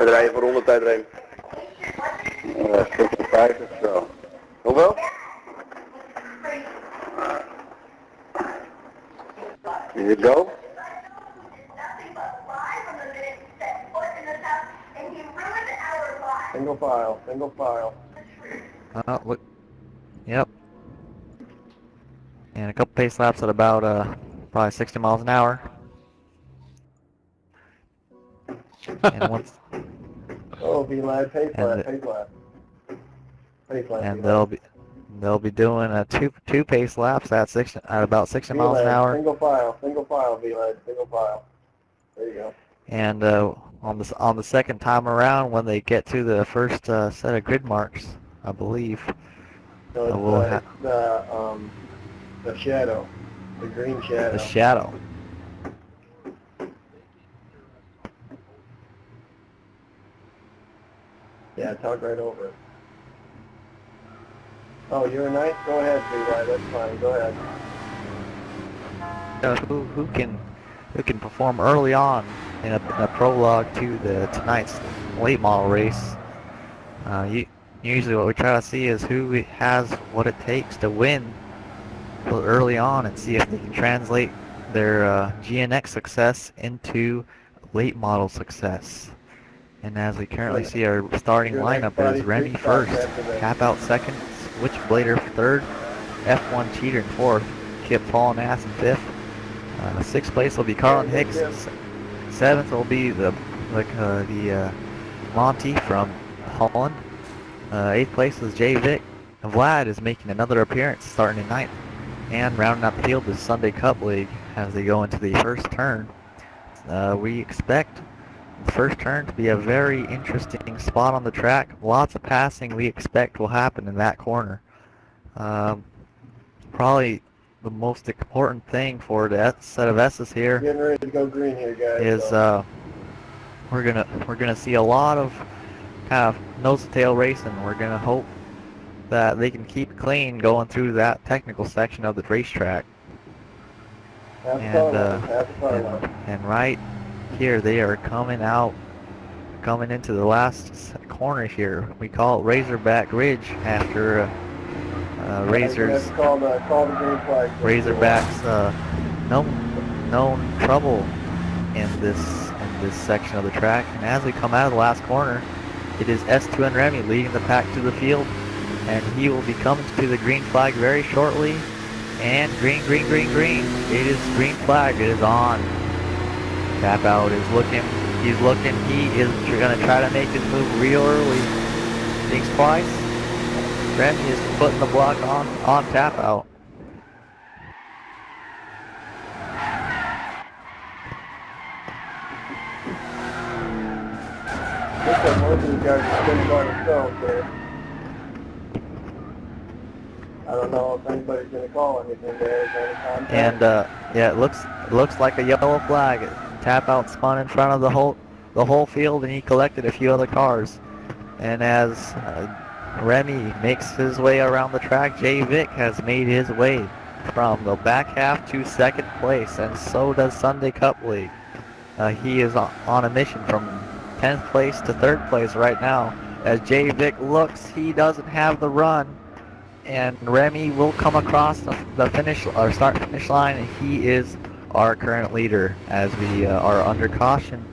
We rijden voor rondetijdrijden. 56 zo. Hoeveel? Is it go? Single file, single file. Look. Yep. And a couple pace laps at about probably 60 miles an hour. And once. Oh, be live, pace lap, pace lap. Pace lap. And they'll be doing two pace laps at about 60 miles an hour. Single file, V-Led, single file. There you go. And on the second time around, when they get to the first set of grid marks, I believe. So it's the shadow, the green shadow. The shadow. Yeah, talk right over it. Oh, you're a knight? Go ahead, V-Led, that's fine, go ahead. Who can perform early on in a prologue to tonight's late model race. Usually what we try to see is who has what it takes to win early on and see if they can translate their GNX success into late model success. And as we currently see, our starting lineup is Remy first, Cap out second, Switchblader third, F1 Cheater in fourth, Kip Paul Nass in fifth. Sixth place will be Carlin Hicks. Seventh will be the Monty from Holland. Eighth place is Jay Vick. Vlad is making another appearance starting in ninth. And rounding out the field is Sunday Cup League as they go into the first turn. We expect the first turn to be a very interesting spot on the track. Lots of passing we expect will happen in that corner. Probably the most important thing for the set of S's here Getting ready to go green here, guys, is we're gonna see a lot of kind of nose to tail racing. We're gonna hope that they can keep clean going through that technical section of the racetrack. And right here they are coming into the last corner here. We call it Razorback Ridge after Razorbacks known trouble in this section of the track. And as we come out of the last corner, it is S2 and Remy leading the pack to the field, and he will be coming to the green flag very shortly. And green. It is green flag. It is on. Tap out is looking. He's looking. He is going to try to make his move real early. Thinks twice. Remy is putting the block on tap out. Looks like most of these guys are spinning by themselves there. I don't know if anybody's going to call anything there. And yeah, it looks like a yellow flag. Tap out spun in front of the whole field, and he collected a few other cars. And as Remy makes his way around the track, Jay Vick has made his way from the back half to second place, and so does Sunday Cup League. He is on a mission from 10th place to 3rd place right now. As Jay Vick looks, he doesn't have the run, and Remy will come across the start finish line, and he is our current leader as we are under caution,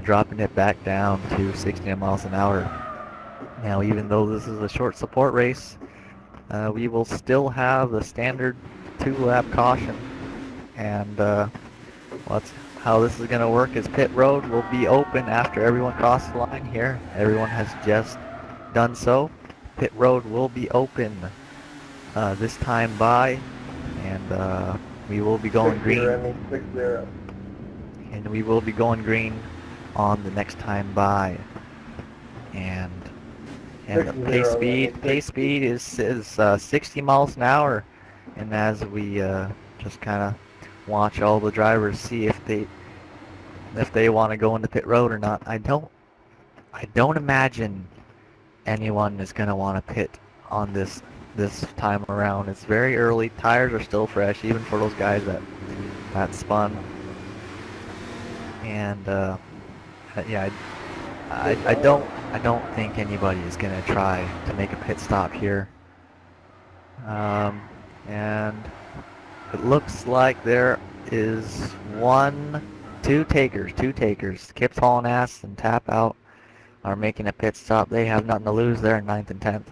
dropping it back down to 60 miles an hour. Now, even though this is a short support race, we will still have the standard 2-lap caution. And how this is going to work is pit road will be open after everyone crosses the line here. Everyone has just done so. Pit road will be open this time by, and we will be going green. And we will be going green on the next time by. And the pace speed is 60 miles an hour, and as we just kind of watch all the drivers see if they want to go into pit road or not. I don't imagine anyone is going to want to pit on this time around. It's very early. Tires are still fresh, even for those guys that spun. And yeah, I don't think anybody is gonna try to make a pit stop here. And it looks like there is two takers. Kip's hauling ass and Tap Out are making a pit stop. They have nothing to lose there in 9th and 10th.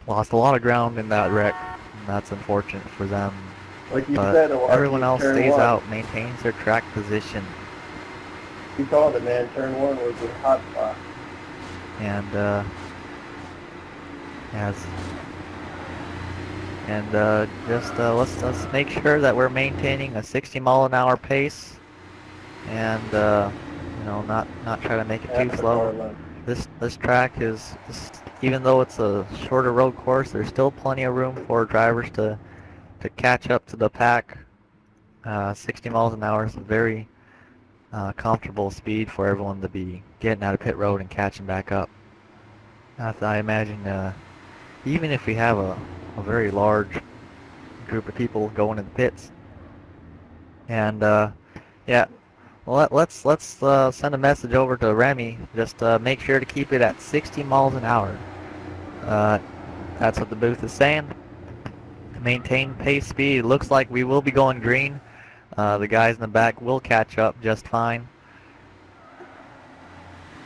Lost a lot of ground in that wreck, and that's unfortunate for them. Like you But said, everyone else turn stays one. out, maintains their track position, You called it, man. Turn 1 was the hot spot. and let's make sure that we're maintaining a 60-mile-an-hour pace, and not try to make it too slow. This track is, even though it's a shorter road course, there's still plenty of room for drivers to catch up to the pack. 60 miles an hour is a very comfortable speed for everyone to be getting out of pit road and catching back up. I imagine even if we have a very large group of people going in the pits, and yeah, well, let's send a message over to Remy. Just make sure to keep it at 60 miles an hour. That's what the booth is saying. Maintain pace speed. It looks like we will be going green. The guys in the back will catch up just fine.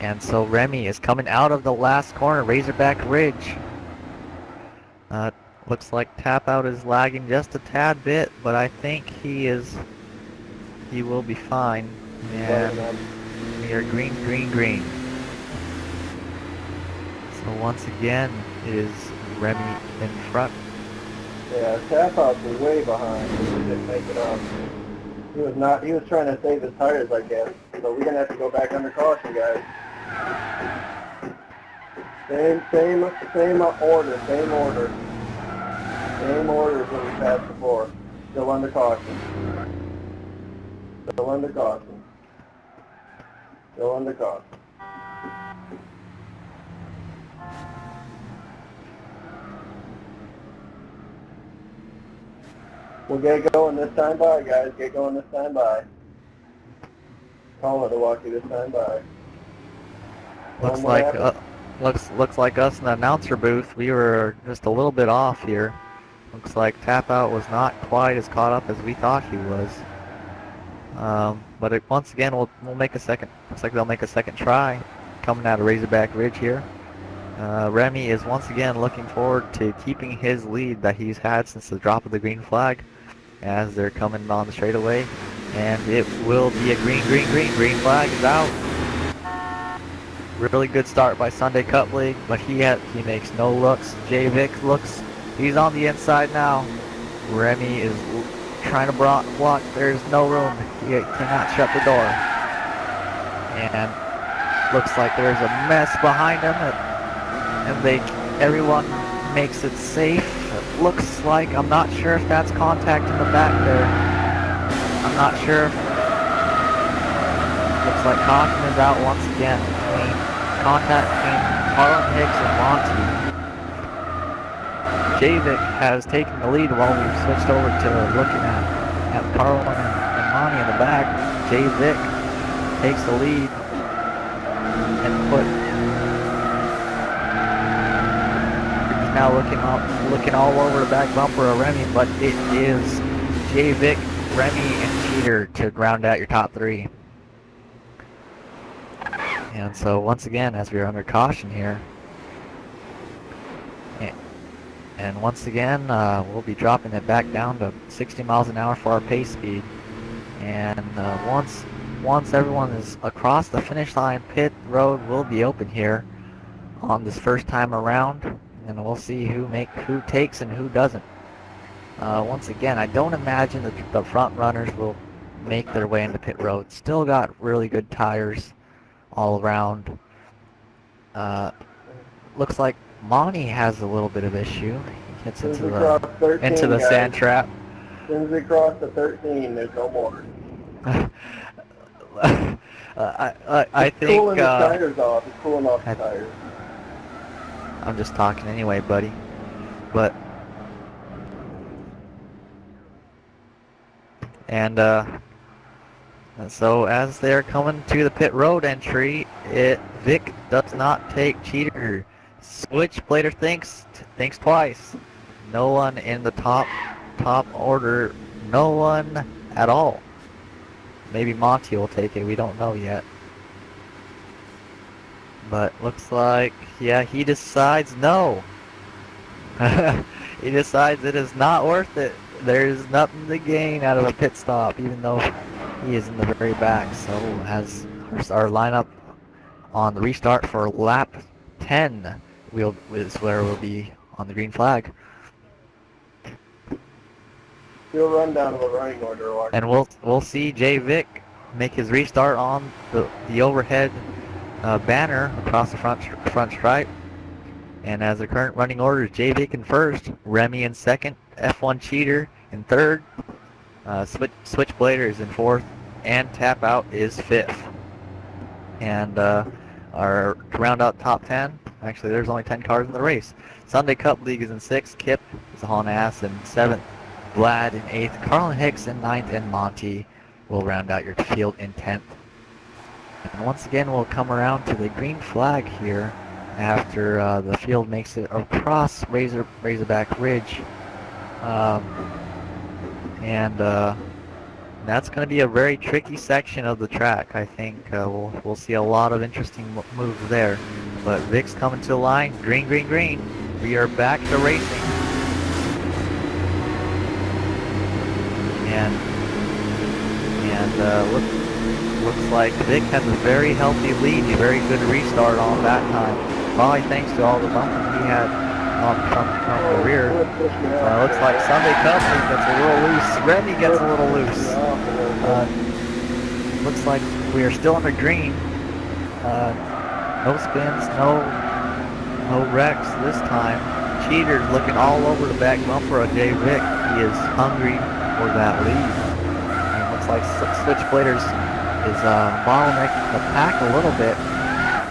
And so Remy is coming out of the last corner, Razorback Ridge. Looks like Tap Out is lagging just a tad bit, but I think he will be fine. And we are green, green, green. So once again, is Remy in front. Yeah, Tap Out was way behind. He didn't make it up. He was trying to save his tires, I guess. So we're going to have to go back under caution, guys. Same order. Same order as what we passed before. Still under caution. Still under caution. Still under caution. We'll get going this time by, guys. Get going this time by. Call it a walkie this time by. Looks like us in the announcer booth, we were just a little bit off here. Looks like Tap Out was not quite as caught up as we thought he was. But once again, we'll make a second. Looks like they'll make a second try, coming out of Razorback Ridge here. Remy is once again looking forward to keeping his lead that he's had since the drop of the green flag, as they're coming on the straightaway, and it will be a green, green, green. Green flag is out. Really good start by Sunday Cup League, but he makes no looks. J-Vic looks. He's on the inside now. Remy is trying to block. There's no room. He cannot shut the door. And looks like there's a mess behind him, and everyone makes it safe. It looks like, I'm not sure if that's contact in the back there. I'm not sure. Looks like caution is out once again between contact between Harlan Hicks and Monty. J-Vic has taken the lead while we've switched over to looking at Carlin and Monty in the back. J-Vic takes the lead and he's now looking all over the back bumper of Remy, but it is J-Vic, Remy, and Cheater to round out your top three. And so once again, as we're under caution here, and once again, we'll be dropping it back down to 60 miles an hour for our pace speed. And once everyone is across the finish line, pit road will be open here on this first time around, and we'll see who takes and who doesn't. Once again, I don't imagine that the front runners will make their way into pit road. Still got really good tires all around. Looks like Monty has a little bit of issue. He gets into the sand trap. As soon as we cross the 13, there's no more. I think cooling the tires off. It's cooling off the tires. I'm just talking anyway, buddy. But so as they're coming to the pit road entry, Vic does not take cheater. Switchblader thinks twice. No one in the top order. No one at all. Maybe Monty will take it. We don't know yet. But looks like, yeah, he decides no. He decides it is not worth it. There's nothing to gain out of a pit stop, even though he is in the very back. So as our lineup on the restart for lap 10 is where we'll be on the green flag. Do a rundown of the running order, Mark. And we'll see Jay Vic make his restart on the overhead banner across the front stripe. And as the current running order is Jay Vic in first, Remy in second, F1 Cheater in third, Switchblader is in fourth, and Tap Out is fifth. And our to round out top 10, actually there's only 10 cars in the race. Sunday Cup League is in sixth, Kip is hauling ass in seventh, Vlad in eighth, Carlin Hicks in ninth, and Monty will round out your field in 10th. And once again, we'll come around to the green flag here after the field makes it across Razorback Ridge. That's going to be a very tricky section of the track. I think we'll see a lot of interesting moves there. But Vic's coming to the line. Green, green, green. We are back to racing. And looks like Vic has a very healthy lead. A very good restart on that time. Probably thanks to all the bumping he had from the rear. Looks like Sunday Cup gets a little loose. Remy gets a little loose. Looks like we are still under green. No spins, no wrecks this time. Cheater's looking all over the back bumper of Jay Vic. He is hungry for that lead. And looks like Switchbladers is bottlenecking the pack a little bit.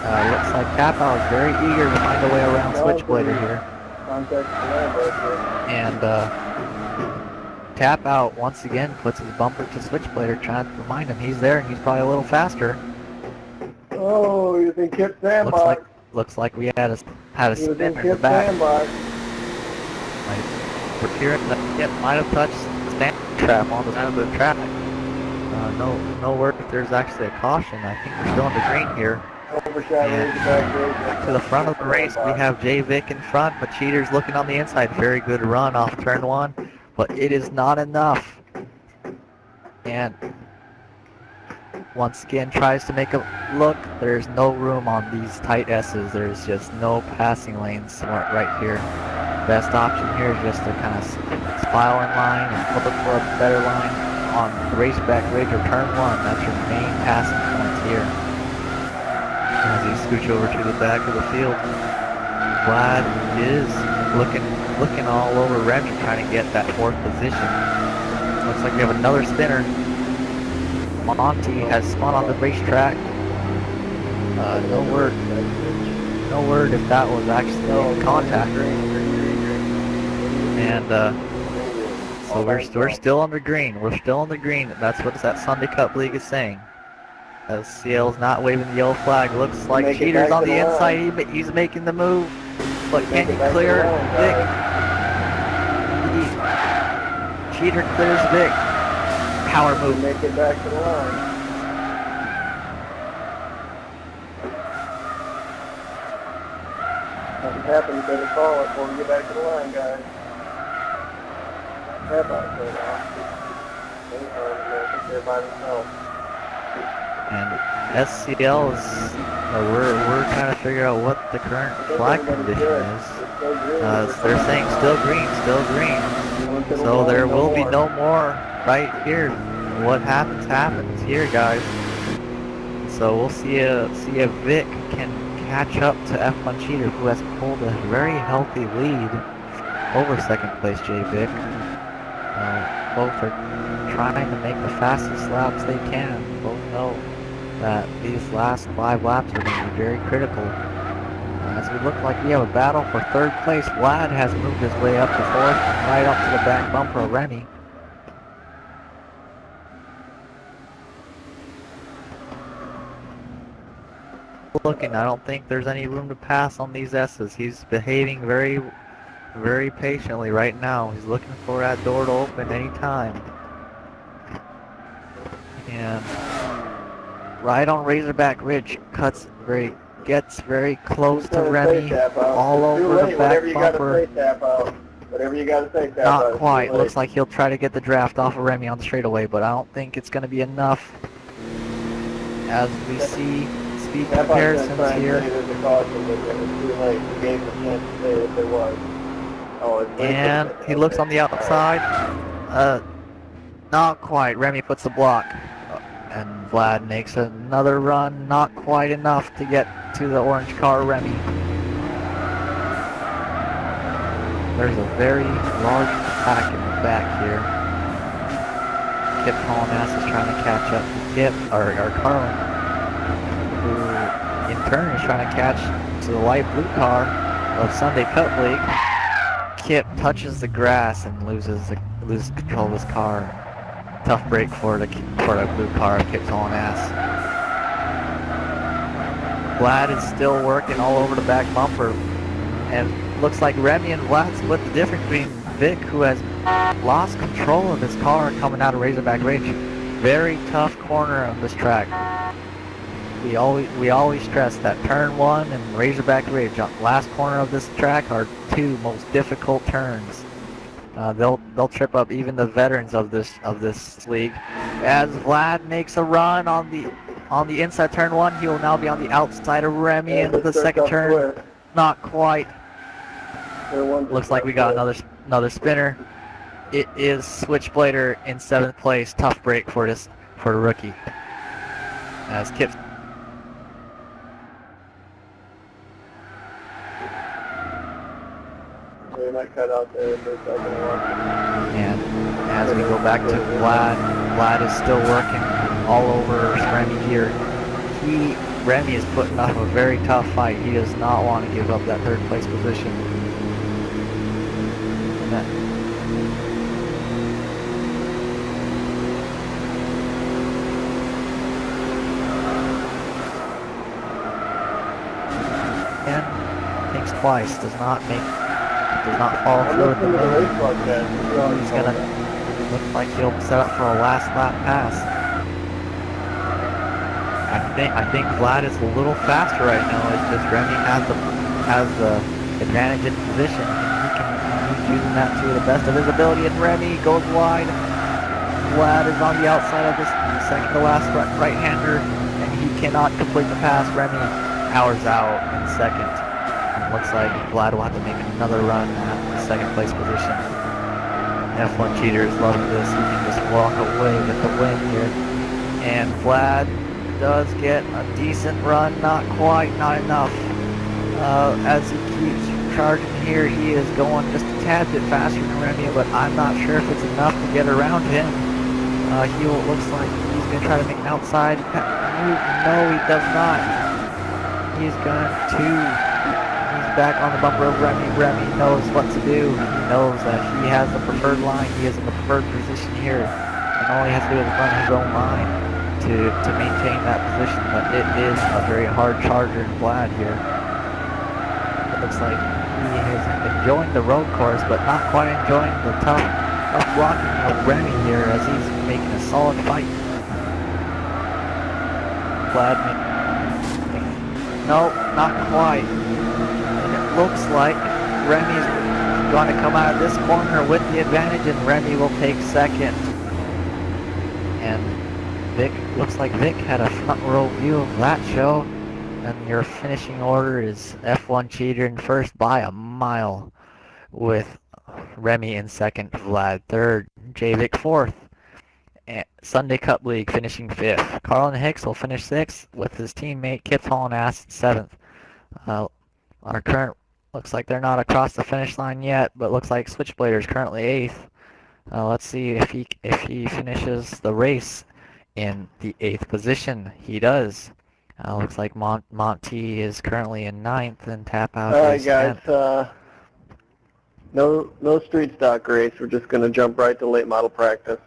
Looks like Tap-Out is very eager to find a way around Switchblader here. And Tap-Out once again puts his bumper to Switchblader, trying to remind him he's there and he's probably a little faster. Oh, you think Kip sandbox? Looks like we had a spin in the back. We're hearing that Kip might have touched the stand trap on the side of the track. No word if there's actually a caution. I think we're still on the green here. And to the front of the race, we have Jay Vic in front, but Cheater's looking on the inside. Very good run off turn one, but it is not enough. And once again tries to make a look. There's no room on these tight S's. There's just no passing lanes right here. Best option here is just to kind of spile in line and look for a better line on Raceback Ridge or turn one. That's your main passing points here. As he scooch over to the back of the field, Vlad is looking all over Remy, trying to get that fourth position. Looks like we have another spinner. Monty has spun on the racetrack. No word if that was actually in contact. And so we're still on the green. We're still on the green. That's what that Sunday Cup League is saying. As CL's not waving the yellow flag. Looks like Cheater's on the inside. He's making the move. But can he clear Vic? Cheater clears Vic. Power move. Make it back to the line. Nothing happened, better call it before we get back to the line, guys. How about that now? They're by themselves. And SCL is, we're trying to figure out what the current flag condition is. They're saying still green. So there will be no more right here. What happens here, guys. So we'll see if Vic can catch up to F1 Cheater, who has pulled a very healthy lead over second place Jay Vic. Both are trying to make the fastest laps they can. Both know that these last 5 laps are going to be very critical. As we look like we have a battle for third place, Vlad has moved his way up to fourth, right up to the back bumper of Remy. looking. I don't think there's any room to pass on these S's. He's behaving very, very patiently right now. He's looking for that door to open anytime. And right on Razorback Ridge, gets very close to Remy, all over the back bumper. Whatever you gotta say, Tap Not Out. quite. Looks like he'll try to get the draft off of Remy on the straightaway, but I don't think it's going to be enough. As we see speed comparisons here. And he looks on the outside. Not quite. Remy puts the block. And Vlad makes another run. Not quite enough to get to the orange car, Remy. There's a very large pack in the back here. Kip Holland-Ass is trying to catch up to Kip, or Carlin, who in turn is trying to catch to the light blue car of Sunday Cup League. Kip touches the grass and loses control of his car. Tough break for the blue car of Kip Holland-Ass. Vlad is still working all over the back bumper, and looks like Remy and Vlad split the difference between Vic, who has lost control of his car coming out of Razorback Ridge. Very tough corner of this track. We always stress that turn 1 and Razorback Ridge, last corner of this track, are two most difficult turns. They'll trip up even the veterans of this league. As Vlad makes a run on the inside turn 1, he will now be on the outside of Remy into the second turn. Not quite. Looks like we got another spinner. It is Switchblader in 7th place. Tough break for the rookie. As Kip. They might cut out there for a second. And as we go back to Vlad is still working all over Remy here. Remy is putting up a very tough fight. He does not want to give up that 3rd place position. And thinks twice, does not follow through with the move. He's gonna look like he'll set up for a last lap pass. I think Vlad is a little faster right now. It's just Remy has the advantage in position. He's using that to the best of his ability, and Remy goes wide. Vlad is on the outside of this second to last right-hander, and he cannot complete the pass. Remy powers out in second. It looks like Vlad will have to make another run at the 2nd place position. F1 cheaters love this. He can just walk away with the win here. And Vlad does get a decent run, not quite, not enough. As he keeps charging here, he is going just a tad bit faster than Remy, but I'm not sure if it's enough to get around him. He looks like he's going to try to make an outside move. No, he does not. He's back on the bumper of Remy. Remy knows what to do. He knows that he has the preferred line. He is in the preferred position here, and all he has to do is run his own line to maintain that position. But it is a very hard charger in Vlad here. It looks like he is enjoying the road course, but not quite enjoying the tough blocking of Remy here, as he's making a solid fight. Vlad no, not quite. And it looks like Remy's going to come out of this corner with the advantage, and Remy will take second. And looks like Vic had a front row view of that show. And your finishing order is F1 Cheater in first by a mile, with Remy in second, Vlad third, J-Vic fourth. And Sunday Cup League finishing fifth. Carlin Hicks will finish sixth with his teammate Kip Holland-Ass seventh. Our current looks like they're not across the finish line yet, but looks like Switchblader is currently eighth. Let's see if he finishes the race in the 8th position. He does. Looks like Monty is currently in 9th, and Tap Out is 10th. All right, guys. No street stock race. We're just going to jump right to late model practice.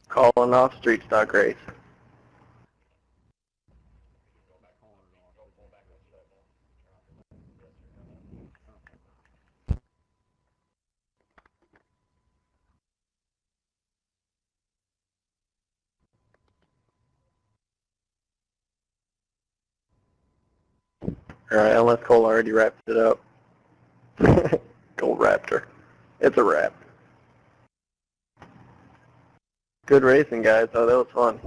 Calling off street stock race. Alright, unless Cole already wrapped it up. Gold Raptor. It's a wrap. Good racing, guys. Oh, that was fun.